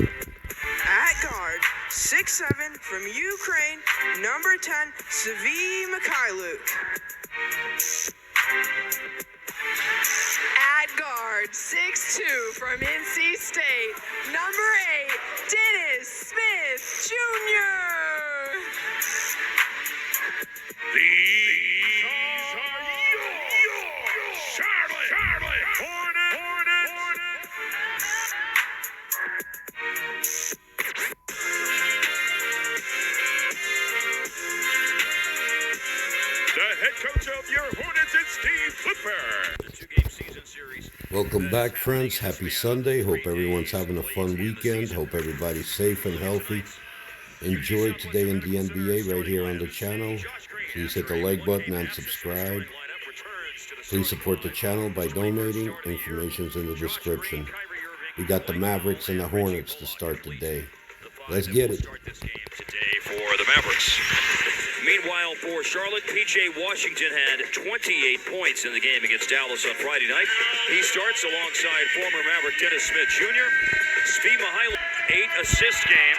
At guard, 6'7", from Ukraine, number 10, Svi Mikhailuk. At guard, 6'2", from NC State, number 8, Dennis Smith Jr. These are your Charlotte Hornets. The head coach of your Hornets is Steve Flipper. The two-game season series. Welcome back, friends. Happy Sunday. Hope everyone's having a fun weekend. Hope everybody's safe and healthy. Enjoy today in the NBA right here on the channel. Please hit the like button and subscribe. Please support the channel by donating. Information's in the description. We got the Mavericks and the Hornets to start the day. Let's get it. Today for the Mavericks. Meanwhile, for Charlotte, P.J. Washington had 28 points in the game against Dallas on Friday night. He starts alongside former Maverick Dennis Smith Jr. Svi Mikhailuk, 8-assist game.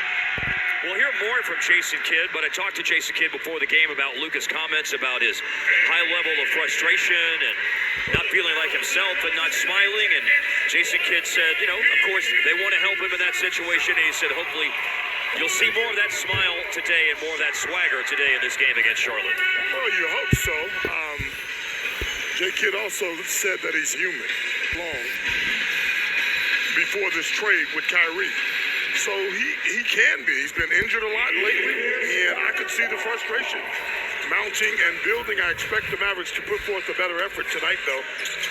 We'll hear more from Jason Kidd, but I talked to Jason Kidd before the game about Luka's comments about his high level of frustration and not feeling like himself and not smiling. And Jason Kidd said, of course, they want to help him in that situation. And he said, hopefully, you'll see more of that smile today and more of that swagger today in this game against Charlotte. Well, you hope so. Jay Kidd also said that he's human. Long before this trade with Kyrie. So he can be. He's been injured a lot lately, and I could see the frustration mounting and building. I expect the Mavericks to put forth a better effort tonight, though,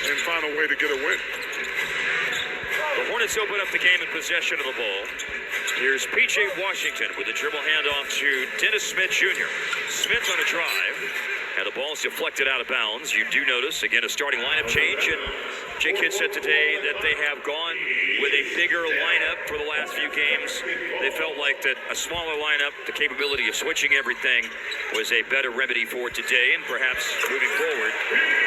and find a way to get a win. The Hornets open up the game in possession of the ball. Here's P.J. Washington with a dribble handoff to Dennis Smith Jr. Smith on a drive, and the ball's deflected out of bounds. You do notice, again, a starting lineup change, and Jay Kidd said today that they have gone with a bigger lineup for the last few games. They felt like that a smaller lineup, the capability of switching everything, was a better remedy for today, and perhaps moving forward.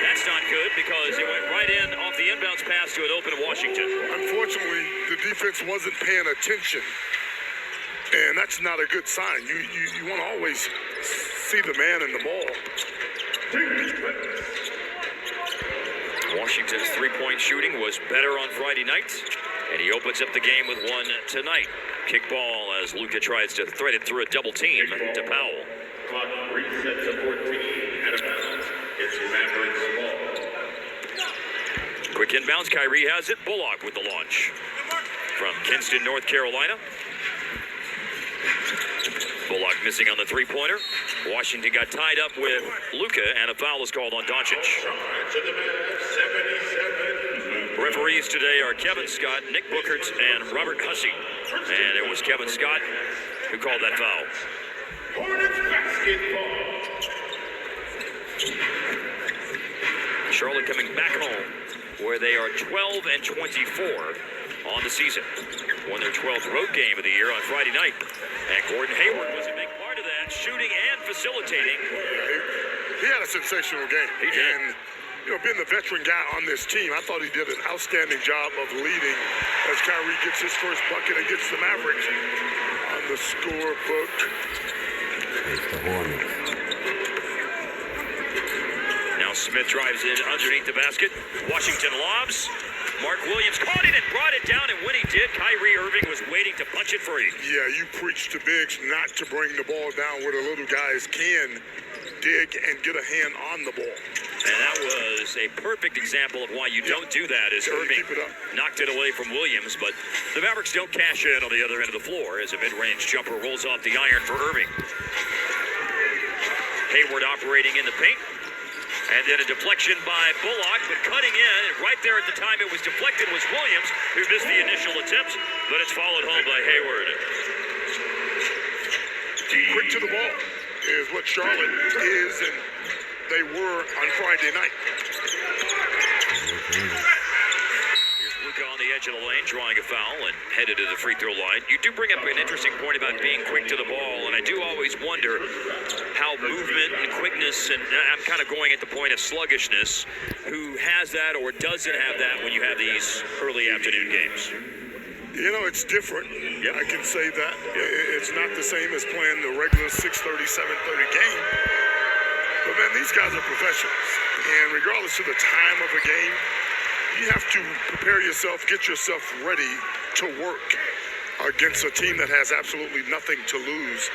That's not good because he went right in off the inbounds pass to an open Washington. Unfortunately, the defense wasn't paying attention, and that's not a good sign. You want to always see the man in the ball. Washington's three-point shooting was better on Friday night, and he opens up the game with one tonight. Kick ball as Luka tries to thread it through a double team to Powell. Clock resets to 14 out of bounds. It's Mavericks ball. Quick inbounds, Kyrie has it. Bullock with the launch. From Kinston, North Carolina. Bullock missing on the three-pointer. Washington got tied up with Luka, and a foul is called on Doncic. Referees today are Kevin Scott, Nick Bookert, and Robert Hussey. And it was Kevin Scott who called that foul. Hornets basketball. Charlotte coming back home, where they are 12-24 on the season. Won their 12th road game of the year on Friday night. And Gordon Hayward was a big part of that, shooting and facilitating. He had a sensational game. He did. And, being the veteran guy on this team, I thought he did an outstanding job of leading as Kyrie gets his first bucket and gets the Mavericks on the scorebook. It's the Hornets. Now Smith drives in underneath the basket. Washington lobs. Mark Williams caught it and brought it down, and when he did, Kyrie Irving was waiting to punch it free. Yeah, you preach to bigs not to bring the ball down where the little guys can dig and get a hand on the ball. And that was a perfect example of why you don't do that, as Irving knocked it away from Williams, but the Mavericks don't cash in on the other end of the floor as a mid-range jumper rolls off the iron for Irving. Hayward operating in the paint. And then a deflection by Bullock, but cutting in, and right there at the time it was deflected was Williams, who missed the initial attempt, but it's followed home by Hayward. Quick to the ball is what Charlotte is, and they were on Friday night. Here's Luka on the edge of the lane, drawing a foul and headed to the free throw line. You do bring up an interesting point about being quick to the ball, and I do always wonder how movement and quickness, and I'm kind of going at the point of sluggishness, who has that or doesn't have that when you have these early afternoon games? You know, it's different. I can say that. It's not the same as playing the regular 6:30, 7:30 game. But, man, these guys are professionals. And regardless of the time of a game, you have to prepare yourself, get yourself ready to work against a team that has absolutely nothing to lose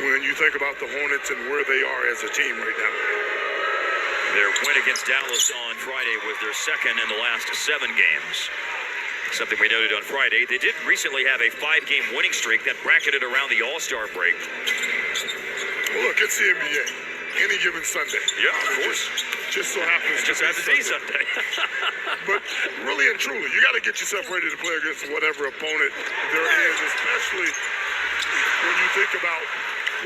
when you think about the Hornets and where they are as a team right now. Their win against Dallas on Friday was their second in the last 7 games. Something we noted on Friday, they did recently have a 5-game winning streak that bracketed around the All-Star break. Well, look, it's the NBA. Any given Sunday. Yeah, of course. Just so happens Just to has to be Sunday. But really and truly, you got to get yourself ready to play against whatever opponent there is, especially when you think about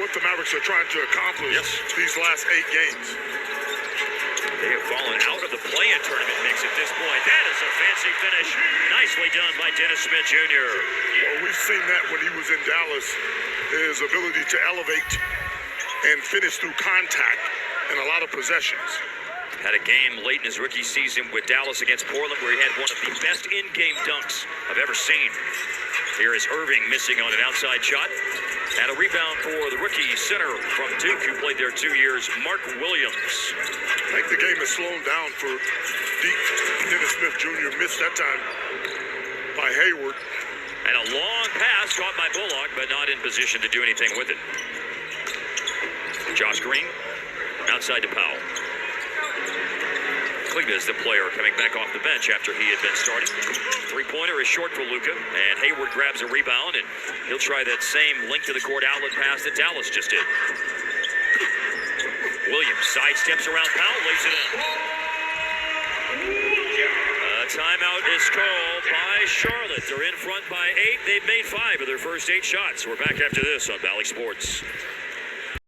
what the Mavericks are trying to accomplish these last 8 games. They have fallen out of the play-in tournament mix at this point. That is a fancy finish. Nicely done by Dennis Smith Jr. Well, we've seen that when he was in Dallas, his ability to elevate and finish through contact and a lot of possessions. Had a game late in his rookie season with Dallas against Portland where he had one of the best in-game dunks I've ever seen. Here is Irving missing on an outside shot. And a rebound for the rookie center from Duke who played there 2 years, Mark Williams. I think the game has slowed down for Dennis Smith Jr. Missed that time by Hayward. And a long pass caught by Bullock, but not in position to do anything with it. Josh Green, outside to Powell. Klingbe is the player coming back off the bench after he had been starting. Three-pointer is short for Luka, and Hayward grabs a rebound, and he'll try that same length to the court outlet pass that Dallas just did. Williams sidesteps around Powell, lays it in. A timeout is called by Charlotte. They're in front by 8. They've made 5 of their first 8 shots. We're back after this on Valley Sports.